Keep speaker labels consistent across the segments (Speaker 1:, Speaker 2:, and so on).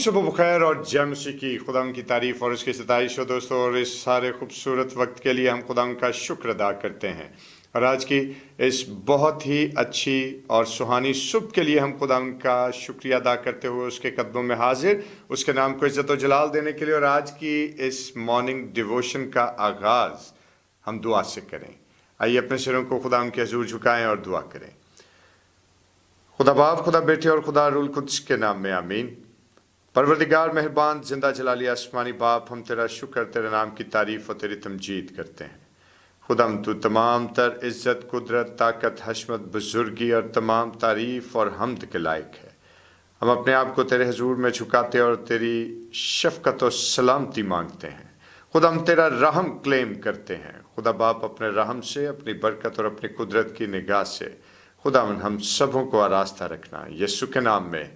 Speaker 1: सुबह बखैर और जय मसीह की। खुदाम की तारीफ और उसकी सताइश हो दोस्तों। और इस सारे खूबसूरत वक्त के लिए हम खुदाम का शुक्र अदा करते हैं। और आज की इस बहुत ही अच्छी और सुहानी सुबह के लिए हम खुदाम का शुक्रिया अदा करते हुए उसके कदमों में हाजिर, उसके नाम को इज्जत और जलाल देने के लिए। और आज की इस मॉर्निंग डिवोशन का आगाज़ हम दुआ से करें। आइए अपने सिरों को खुदाम के हजूर झुकाएं और दुआ करें। खुदा बाप, खुदा बेटे और खुदा रूल कुद्स के नाम में आमीन। परवरदिगार मेहरबान जिंदा जलाली आसमानी बाप, हम तेरा शुक्र, तेरे नाम की तारीफ और तेरी तमजीद करते हैं। खुदाम तू तमाम तर इज्जत, कुदरत, ताकत, हशमत, बुजुर्गी और तमाम तारीफ और हमद के लायक है। हम अपने आप को तेरे हजूर में झुकाते और तेरी शफकत और सलामती मांगते हैं। खुदा हम तेरा रहम क्लेम करते हैं। खुदा बाप, अपने रहम से, अपनी बरकत और अपनी कुदरत की निगाह से खुदा हम सबों को आरास्ता रखना, यीशु के नाम में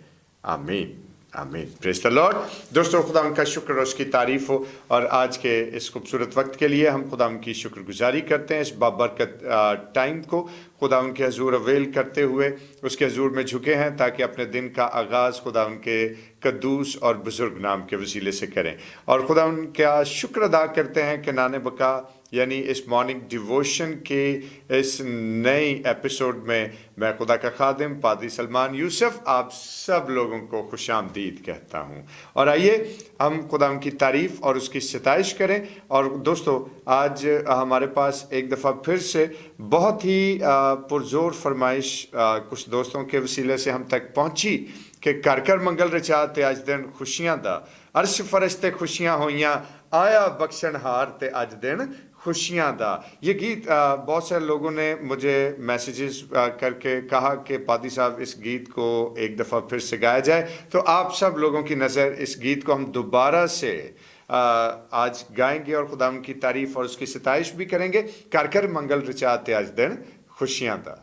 Speaker 1: आमीन आमीन। Praise the Lord. दोस्तों, खुदा का शुक्र और उसकी तारीफ हो। और आज के इस खूबसूरत वक्त के लिए हम खुदा की शुक्रगुजारी करते हैं। इस बाबरकत टाइम को खुदा उनके हजूर अवेल करते हुए उसके हजूर में झुके हैं, ताकि अपने दिन का आगाज़ खुदा उनके कद्दूस और बुजुर्ग नाम के वसीले से करें। और खुदा उनका शुक्र अदा करते हैं कि नाने बका यानी इस मॉर्निंग डिवोशन के इस नए एपिसोड में मैं खुदा का खादिम पादरी सलमान यूसुफ आप सब लोगों को खुशामदीद कहता हूँ। और आइए हम खुदा की तारीफ़ और उसकी सताइश करें। और दोस्तों, आज हमारे पास एक दफ़ा फिर से बहुत ही पुरजोर फरमाइश कुछ दोस्तों के वसीले से हम तक पहुँची कि कर कर मंगल रचाते आज दिन खुशियां दा, अर्श फरिश्ते खुशियां होइयां, आया बख्शनहार ते आज दिन खुशियां दा। ये गीत बहुत सारे लोगों ने मुझे मैसेजेस करके कहा कि पादी साहब इस गीत को एक दफ़ा फिर से गाया जाए। तो आप सब लोगों की नज़र इस गीत को हम दोबारा से आज गाएंगे और खुदा की तारीफ़ और उसकी सताइश भी करेंगे। कर कर मंगल रचाते आज दिन खुशियां दा।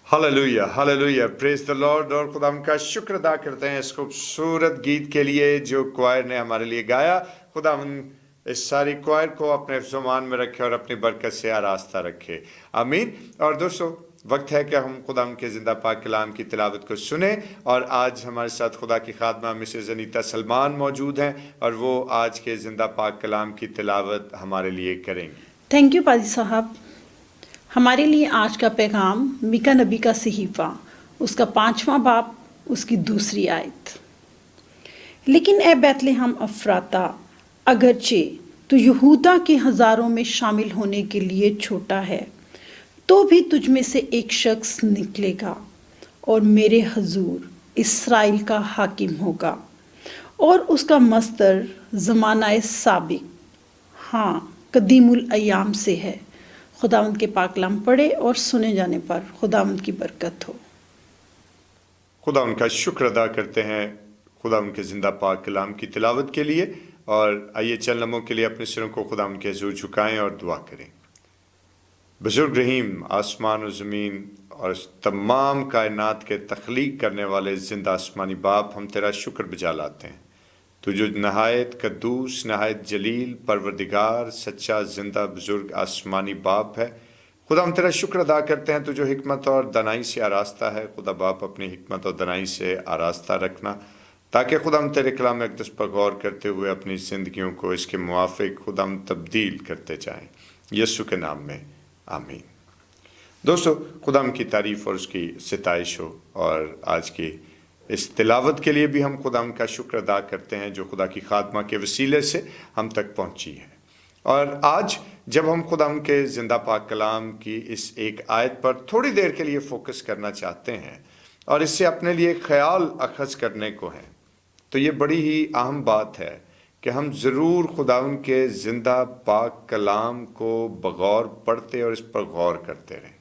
Speaker 1: Hallelujah hallelujah, praise the Lord. और खुदा का शुक्र अदा करते हैं इस खूबसूरत गीत के लिए जो क्वायर ने हमारे लिए गाया। खुदा इस सारी क्वायर को अपने ज़ुबान में रखे और अपनी बरकत से आरास्ता रखे, आमीन। और दोस्तों, वक्त है कि हम खुदा के ज़िंदा पाक कलाम की तिलावत को सुने। और आज हमारे साथ खुदा की खादमा मिसेस अनीता सलमान मौजूद हैं और वो आज के ज़िंदा पाक कलाम की तिलावत हमारे लिए करेंगी।
Speaker 2: थैंक यू पादी साहब। हमारे लिए आज का पैगाम मीका नबी का सहीफ़ा, उसका 5वां बाब, उसकी 2री आयत। लेकिन ए बैतलहम अफराता, अगरचे तो यहूदा के हज़ारों में शामिल होने के लिए छोटा है, तो भी तुझ में से एक शख्स निकलेगा और मेरे हजूर इसराइल का हाकिम होगा और उसका मस्दर ज़मानाए साबिक, हाँ, कदीमुल अय्याम से है। खुदावंद के पाक कलाम पढ़े और सुने जाने पर खुदावंद की बरकत हो।
Speaker 1: खुदा उनका शुक्र अदा करते हैं खुदा उनके ज़िंदा पाक कलाम की तिलावत के लिए। और आइए चंद लम्हों के लिए अपने सिरों को खुदा उनके हुजूर झुकाएं और दुआ करें। बुजुर्ग रहीम, आसमान और ज़मीन और तमाम कायनात के तख्लीक करने वाले ज़िंदा आसमानी बाप, हम तेरा शुक्र बजा लाते हैं। तू जो नहायत कद्दूस, नहायत जलील, परवरदिगार, सच्चा ज़िंदा बुजुर्ग आसमानी बाप है। खुदा हम तेरा शुक्र अदा करते हैं। तू जो हिकमत और दनाई से आरास्ता है, खुदा बाप अपनी हिकमत और दनाई से आरास्ता रखना, ताकि खुदा हम तेरे कलाम अक़दस पर गौर करते हुए अपनी ज़िंदगियों को इसके मुआफ़िक खुदा हम तब्दील करते जाएं। यीशु के नाम में आमीन। दोस्तों, खुदा की तारीफ़ और उसकी सिताइश हो। और आज की इस तिलावत के लिए भी हम खुदा का शुक्र अदा करते हैं जो खुदा की खात्मा के वसीले से हम तक पहुंची है। और आज जब हम खुदा के ज़िंदा पाक कलाम की इस एक आयत पर थोड़ी देर के लिए फ़ोकस करना चाहते हैं और इससे अपने लिए ख्याल अखज़ करने को है, तो ये बड़ी ही अहम बात है कि हम ज़रूर खुदा के ज़िंदा पाक कलाम को बगौर पढ़ते और इस पर गौर करते रहें।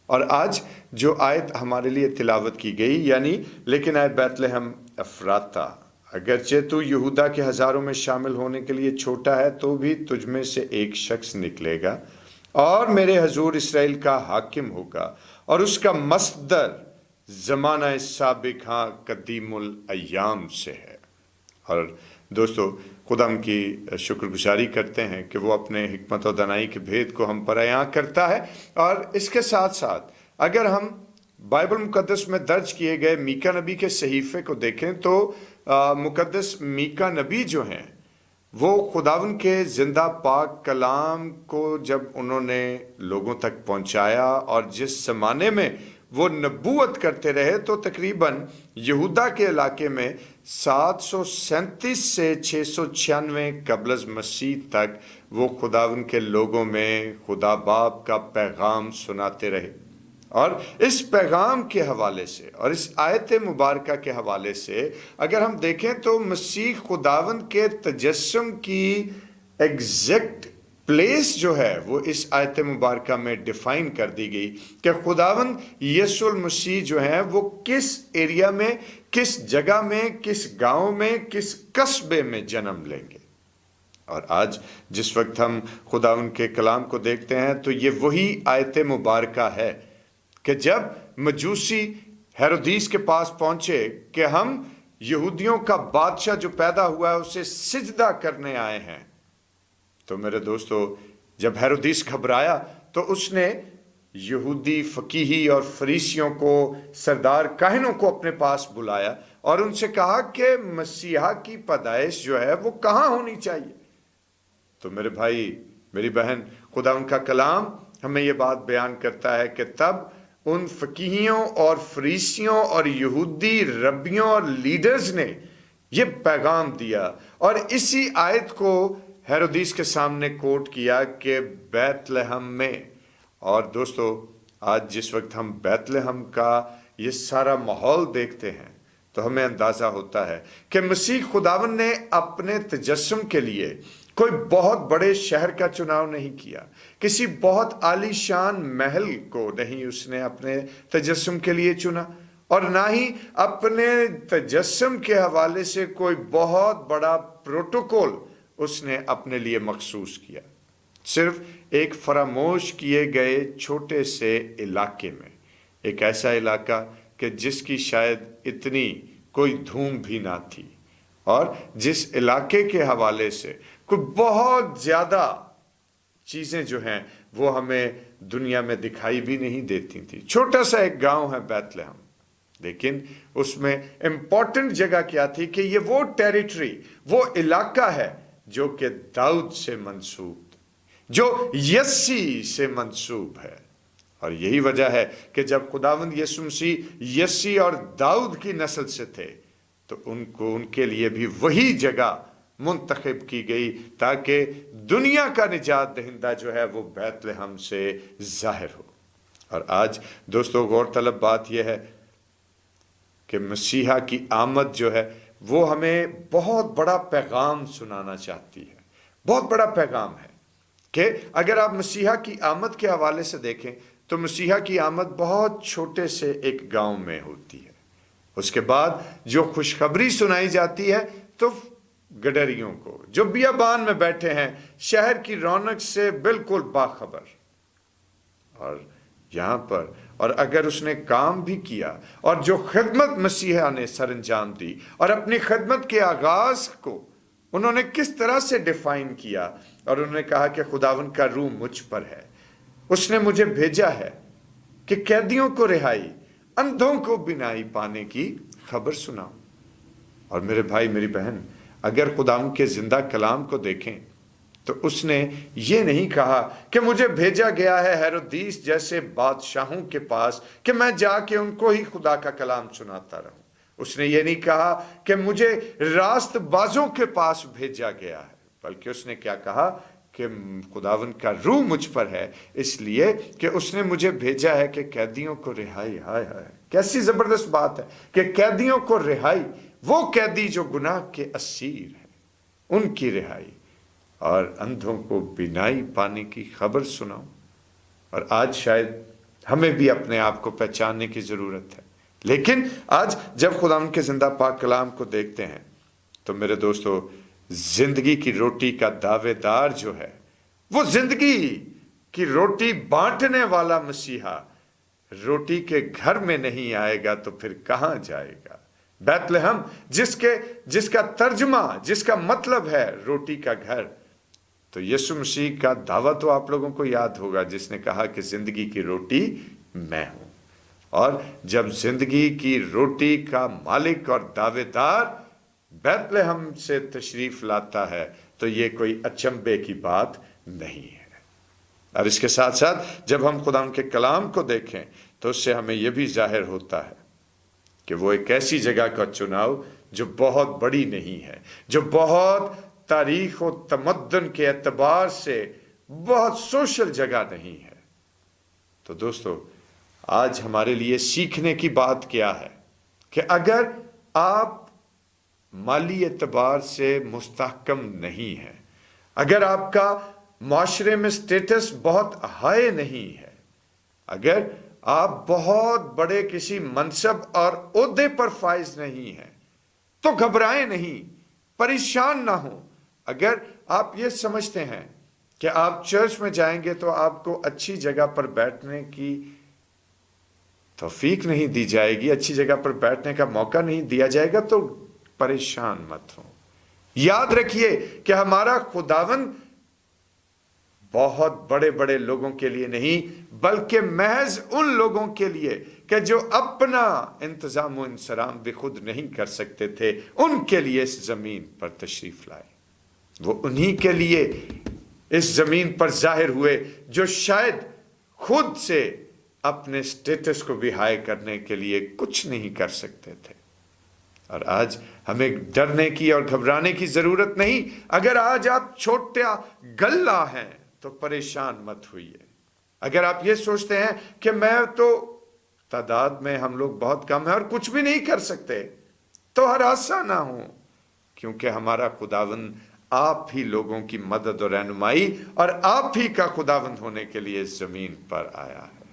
Speaker 1: और आज जो आयत हमारे लिए तिलावत की गई, यानी लेकिन आए बैतलहम अफराता, अगरचे तू यहूदा के हज़ारों में शामिल होने के लिए छोटा है, तो भी तुझ में से एक शख्स निकलेगा और मेरे हजूर इसराइल का हाकिम होगा और उसका मस्दर ज़माना साबिक, हाँ, कदीमुल अय्याम से है। और दोस्तों, खुदा की शुक्रगुजारी करते हैं कि वो अपने हिकमत और दनाई के भेद को हम पर अयां करता है। और इसके साथ साथ अगर हम बाइबल मुकद्दस में दर्ज किए गए मीका नबी के सहीफे को देखें तो मुकद्दस मीका नबी जो हैं वो खुदावन के ज़िंदा पाक कलाम को जब उन्होंने लोगों तक पहुंचाया और जिस ज़माने में वो नबूवत करते रहे, तो तकरीबन यहूदा के इलाके में 737 से 696 कबल मसीह तक वो खुदावन के लोगों में खुदा बाप का पैगाम सुनाते रहे। और इस पैगाम के हवाले से और इस आयत मुबारका के हवाले से अगर हम देखें तो मसीह खुदावन के तजस्सुम की एग्जैक्ट प्लेस जो है वो इस आयत मुबारका में डिफाइन कर दी गई कि खुदावन यीशु मसीह जो है वो किस एरिया में, किस जगह में, किस गांव में, किस कस्बे में जन्म लेंगे। और आज जिस वक्त हम खुदावन के कलाम को देखते हैं तो ये वही आयत मुबारका है कि जब मजूसी हेरोदीस के पास पहुंचे कि हम यहूदियों का बादशाह जो पैदा हुआ है उसे सिजदा करने आए हैं, तो मेरे दोस्तों, जब हेरोदीस घबराया तो उसने यहूदी फकीही और फरीसियों को, सरदार काहिनों को अपने पास बुलाया और उनसे कहा कि मसीहा की पैदाइश जो है वो कहाँ होनी चाहिए। तो मेरे भाई, मेरी बहन, खुदा उनका कलाम हमें ये बात बयान करता है कि तब उन फकीहियों और फरीसियों और यहूदी रब्बियों और लीडर्स ने ये पैगाम दिया और इसी आयत को हेरोदीस के सामने कोट किया कि बैतलहम में। और दोस्तों, आज जिस वक्त हम बैतलहम का ये सारा माहौल देखते हैं तो हमें अंदाज़ा होता है कि मसीह खुदावन ने अपने तजस्सुम के लिए कोई बहुत बड़े शहर का चुनाव नहीं किया, किसी बहुत आलीशान महल को नहीं उसने अपने तजस्सुम के लिए चुना, और ना ही अपने तजस्सुम के हवाले से कोई बहुत बड़ा प्रोटोकॉल उसने अपने लिए मखसूस किया। सिर्फ एक फरामोश किए गए छोटे से इलाके में, एक ऐसा इलाका कि जिसकी शायद इतनी कोई धूम भी ना थी और जिस इलाके के हवाले से कोई बहुत ज़्यादा चीज़ें जो हैं वो हमें दुनिया में दिखाई भी नहीं देती थी। छोटा सा एक गांव है बैतलहम, लेकिन उसमें इम्पॉर्टेंट जगह क्या थी कि ये वो टेरिटरी, वो इलाका है जो कि दाऊद से मंसूब, जो यस्सी से मंसूब है। और यही वजह है कि जब खुदावंद यीशु मसीह यस्सी और दाऊद की नस्ल से थे तो उनको, उनके लिए भी वही जगह मुंतखब की गई ताकि दुनिया का निजात दहिंदा जो है वो बैतलहम से जाहिर हो। اور آج دوستو غور طلب بات یہ ہے کہ مسیحا کی آمد جو ہے وہ ہمیں بہت بڑا پیغام سنانا چاہتی ہے، بہت بڑا پیغام ہے کہ اگر آپ مسیحا کی آمد کے حوالے سے دیکھیں تو مسیحا کی آمد بہت چھوٹے سے ایک گاؤں میں ہوتی ہے۔ اس کے بعد جو خوشخبری سنائی جاتی ہے تو گڈریوں کو جو بیابان میں بیٹھے ہیں، شہر کی رونق سے بالکل باخبر، اور یہاں پر اور اگر اس نے کام بھی کیا اور جو خدمت مسیحا نے سر انجام دی اور اپنی خدمت کے آغاز کو انہوں نے کس طرح سے ڈیفائن کیا، اور انہوں نے کہا کہ خداوند کا روح مجھ پر ہے، اس نے مجھے بھیجا ہے کہ قیدیوں کو رہائی، اندھوں کو بینائی پانے کی خبر سناؤں۔ اور میرے بھائی میری بہن، اگر خداوند کے زندہ کلام کو دیکھیں تو اس نے یہ نہیں کہا کہ مجھے بھیجا گیا ہے ہیرودیس جیسے بادشاہوں کے پاس کہ میں جا کے ان کو ہی خدا کا کلام سناتا رہوں۔ اس نے یہ نہیں کہا کہ مجھے راست بازوں کے پاس بھیجا گیا ہے، بلکہ اس نے کیا کہا کہ خداوند کا روح مجھ پر ہے، اس لیے کہ اس نے مجھے بھیجا ہے کہ قیدیوں کو رہائی، ہائے ہائے کیسی زبردست بات ہے کہ قیدیوں کو رہائی، وہ قیدی جو گناہ کے اسیر ہیں ان کی رہائی، اور اندھوں کو بینائی پانے کی خبر سناؤں۔ اور آج شاید ہمیں بھی اپنے آپ کو پہچاننے کی ضرورت ہے، لیکن آج جب خداوند کے زندہ پاک کلام کو دیکھتے ہیں تو میرے دوستو، زندگی کی روٹی کا دعوے دار جو ہے، وہ زندگی کی روٹی بانٹنے والا مسیحا روٹی کے گھر میں نہیں آئے گا تو پھر کہاں جائے گا؟ بیت لحم جس کا ترجمہ، جس کا مطلب ہے روٹی کا گھر، تو یسوع مسیح کا دعویٰ تو آپ لوگوں کو یاد ہوگا جس نے کہا کہ زندگی کی روٹی میں ہوں۔ اور جب زندگی کی روٹی کا مالک اور دعوے دار بیت لحم سے تشریف لاتا ہے تو یہ کوئی اچنبے کی بات نہیں ہے۔ اور اس کے ساتھ ساتھ جب ہم خدا کے کلام کو دیکھیں تو اس سے ہمیں یہ بھی ظاہر ہوتا ہے کہ وہ ایک ایسی جگہ کا چناؤ جو بہت بڑی نہیں ہے، جو بہت تاریخ و تمدن کے اعتبار سے بہت سوشل جگہ نہیں ہے۔ تو دوستو، آج ہمارے لیے سیکھنے کی بات کیا ہے کہ اگر آپ مالی اعتبار سے مستحکم نہیں ہیں، اگر آپ کا معاشرے میں سٹیٹس بہت ہائی نہیں ہے، اگر آپ بہت بڑے کسی منصب اور عہدے پر فائز نہیں ہیں تو گھبرائیں نہیں، پریشان نہ ہوں۔ اگر آپ یہ سمجھتے ہیں کہ آپ چرچ میں جائیں گے تو آپ کو اچھی جگہ پر بیٹھنے کی توفیق نہیں دی جائے گی، اچھی جگہ پر بیٹھنے کا موقع نہیں دیا جائے گا، تو پریشان مت ہوں۔ یاد رکھیے کہ ہمارا خداوند بہت بڑے بڑے لوگوں کے لیے نہیں بلکہ محض ان لوگوں کے لیے کہ جو اپنا انتظام و انصرام بھی خود نہیں کر سکتے تھے، ان کے لیے اس زمین پر تشریف لائے۔ وہ انہی کے لیے اس زمین پر ظاہر ہوئے جو شاید خود سے اپنے سٹیٹس کو بھی ہائی کرنے کے لیے کچھ نہیں کر سکتے تھے۔ اور آج ہمیں ڈرنے کی اور گھبرانے کی ضرورت نہیں۔ اگر آج آپ چھوٹا گلہ ہیں تو پریشان مت ہوئیے۔ اگر آپ یہ سوچتے ہیں کہ میں تو تعداد میں ہم لوگ بہت کم ہیں اور کچھ بھی نہیں کر سکتے، تو ہراساں نہ ہوں، کیونکہ ہمارا خداوند آپ ہی لوگوں کی مدد اور رہنمائی اور آپ ہی کا خداوند ہونے کے لیے اس زمین پر آیا ہے۔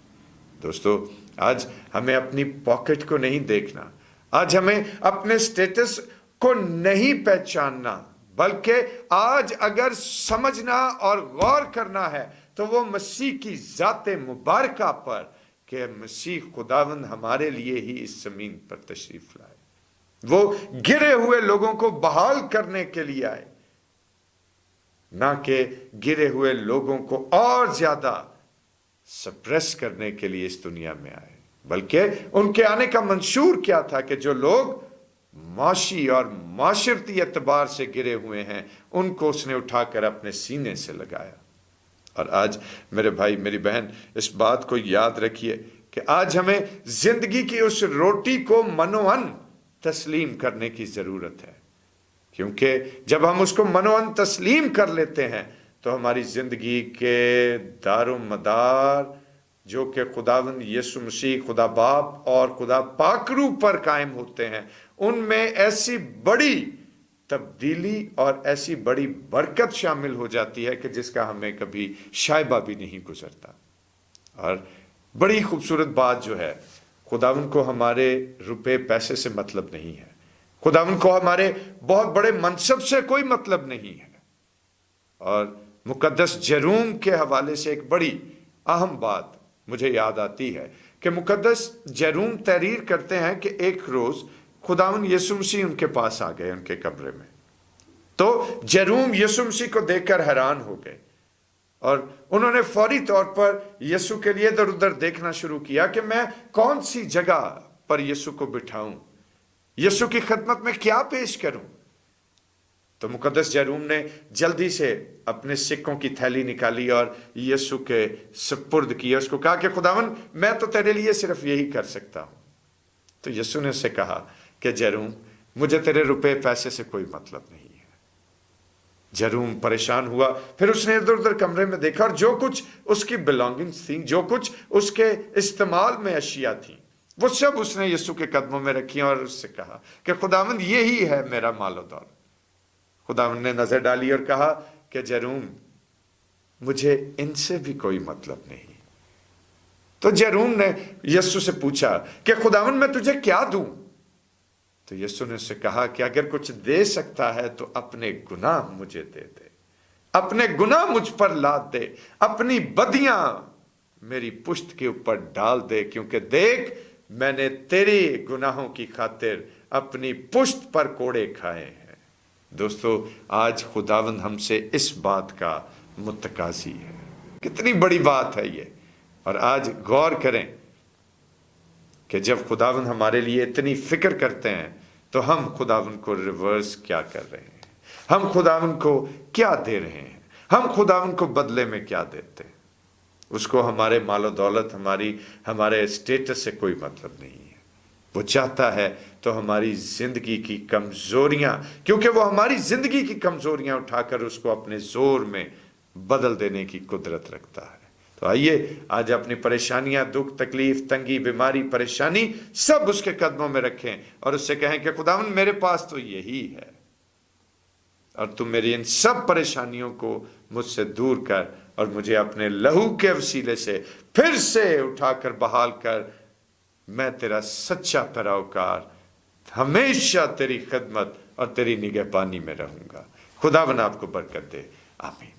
Speaker 1: دوستو، آج ہمیں اپنی پاکٹ کو نہیں دیکھنا، آج ہمیں اپنے سٹیٹس کو نہیں پہچاننا، بلکہ آج اگر سمجھنا اور غور کرنا ہے تو وہ مسیح کی ذات مبارکہ پر کہ مسیح خداوند ہمارے لیے ہی اس زمین پر تشریف لائے، وہ گرے ہوئے لوگوں کو بحال کرنے کے لیے آئے، نہ کہ گرے ہوئے لوگوں کو اور زیادہ سپریس کرنے کے لیے اس دنیا میں آئے، بلکہ ان کے آنے کا منشور کیا تھا کہ جو لوگ معاشی اور معاشرتی اعتبار سے گرے ہوئے ہیں ان کو اس نے اٹھا کر اپنے سینے سے لگایا۔ اور آج میرے بھائی میری بہن، اس بات کو یاد رکھیے کہ آج ہمیں زندگی کی اس روٹی کو منوعاً تسلیم کرنے کی ضرورت ہے، کیونکہ جب ہم اس کو منوعاً تسلیم کر لیتے ہیں تو ہماری زندگی کے دار و مدار जो कि खुदावंद यीशु मसीह, खुदा बाप और खुदा पाकरू पर कायम होते हैं, उनमें ऐसी बड़ी तब्दीली और ऐसी बड़ी बरकत शामिल हो जाती है कि जिसका हमें कभी शायबा भी नहीं गुजरता। और बड़ी खूबसूरत बात जो है, खुदावंद को हमारे रुपए पैसे से मतलब नहीं है, खुदावंद को हमारे बहुत बड़े मनसब से कोई मतलब नहीं है। और मुकद्दस जेरूम के हवाले से एक बड़ी अहम बात मुझे याद आती है कि मुकद्दस जेरूम तहरीर करते हैं कि एक रोज खुदावंद यीशु मसीह उनके पास आ गए उनके कमरे में। तो जेरूम यीशु मसीह को देखकर हैरान हो गए और उन्होंने फौरी तौर पर यीशु के लिए इधर उधर देखना शुरू किया कि मैं कौन सी जगह पर यीशु को बिठाऊं, यीशु की खिदमत में क्या पेश करूं। तो मुकद्दस जेरूम ने जल्दी से अपने सिक्कों की थैली निकाली और यीशु के सुपुर्द किया। उसको कहा कि खुदावन, मैं तो तेरे लिए सिर्फ यही कर सकता हूं। तो यीशु ने उससे कहा कि जेरूम, मुझे तेरे रुपए पैसे से कोई मतलब नहीं है। जेरूम परेशान हुआ, फिर उसने इधर उधर कमरे में देखा और जो कुछ उसकी बिलोंगिंग्स थी, जो कुछ उसके इस्तेमाल में अशिया थी, वो सब उसने यीशु के कदमों में रखी और उससे कहा कि खुदावंद, यही है मेरा मालो दौलत। खुदावंद ने नजर डाली और कहा कि जेरूम, मुझे इनसे भी कोई मतलब नहीं। तो जेरूम ने यीशु से पूछा कि खुदावंद, मैं तुझे क्या दूं? तो यीशु ने उससे कहा कि अगर कुछ दे सकता है तो अपने गुनाह मुझे दे दे, अपने गुनाह मुझ पर लाद दे, अपनी बदियां मेरी पुश्त के ऊपर डाल दे, क्योंकि देख, मैंने तेरे गुनाहों की खातिर अपनी पुश्त पर कोड़े खाए हैं। दोस्तों, आज खुदावंद हमसे इस बात का मुतकाजी है। कितनी बड़ी बात है ये। और आज गौर करें कि जब खुदावंद हमारे लिए इतनी फिक्र करते हैं तो हम खुदावंद को रिवर्स क्या कर रहे हैं, हम खुदावंद को क्या दे रहे हैं, हम खुदावंद को बदले में क्या देते हैं। उसको हमारे मालो दौलत, हमारे स्टेटस से कोई मतलब नहीं है। वो चाहता है तो हमारी जिंदगी की कमजोरियां, क्योंकि वो हमारी जिंदगी की कमजोरियां उठाकर उसको अपने जोर में बदल देने की कुदरत रखता है। तो आइए आज अपनी परेशानियां, दुख, तकलीफ, तंगी, बीमारी, परेशानी सब उसके कदमों में रखें और उससे कहें कि खुदावंद, मेरे पास तो यही है और तुम मेरी इन सब परेशानियों को मुझसे दूर कर और मुझे अपने लहू के वसीले से फिर से उठाकर बहाल कर। मैं तेरा सच्चा पैरोकार, हमेशा तेरी खिदमत और तेरी निगहबानी में रहूंगा। खुदावंद आपको बरकत दे, आमीन।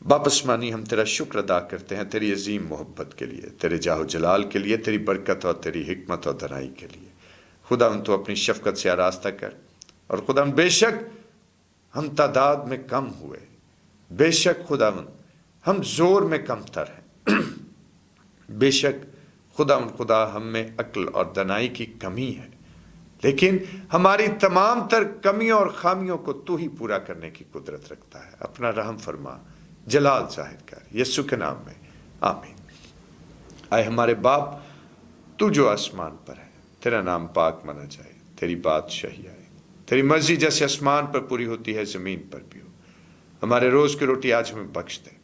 Speaker 1: बाप आसमानी, हम तेरा शुक्र अदा करते हैं तेरी अजीम मोहब्बत के लिए, तेरे जाहो जलाल के लिए, तेरी बरकत और तेरी हिकमत और दनाई के लिए। खुदावंद तो अपनी शफकत से आरास्ता कर। और खुदावंद, बेशक हम तादाद में कम हुए, बेशक खुदावंद हम जोर में कम तर हैं, बेशक खुदा हम में अक्ल और दनाई की कमी है, लेकिन हमारी तमाम तर कमियों और खामियों को तू ही पूरा करने की कुदरत रखता है। अपना रहम फरमा, जलाल जाहिर कर, यीशु के नाम में, आमीन। आए हमारे बाप, तू जो आसमान पर है, तेरा नाम पाक माना जाए, तेरी बादशाही आए, तेरी मर्जी जैसे आसमान पर पूरी होती है ज़मीन पर भी हो। हमारे रोज़ की रोटी आज हमें बख्श दे,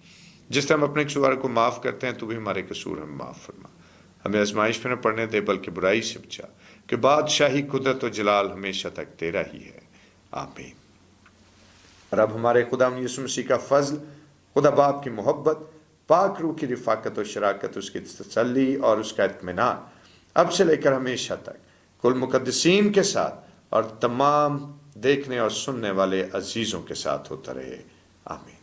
Speaker 1: जिस तरह हम अपने कसूर को माफ़ करते हैं, तू भी हमारे कसूर हमें माफ़ फरमा। हमें आजमाइश में न पड़ने दे, बल्कि बुराई से बचा, कि बादशाही, कुदरत और जलाल हमेशा तक तेरा ही है, आमीन। और अब हमारे खुदा यीशु मसीह का फजल, खुदा बाप की मोहब्बत, पाक रूह की रिफाकत और शराकत, उसकी तसल्ली और उसका इत्मीनान अब से लेकर हमेशा तक कुल मुकद्दसीन के साथ और तमाम देखने और सुनने वाले अजीज़ों के साथ होता रहे, आमीन।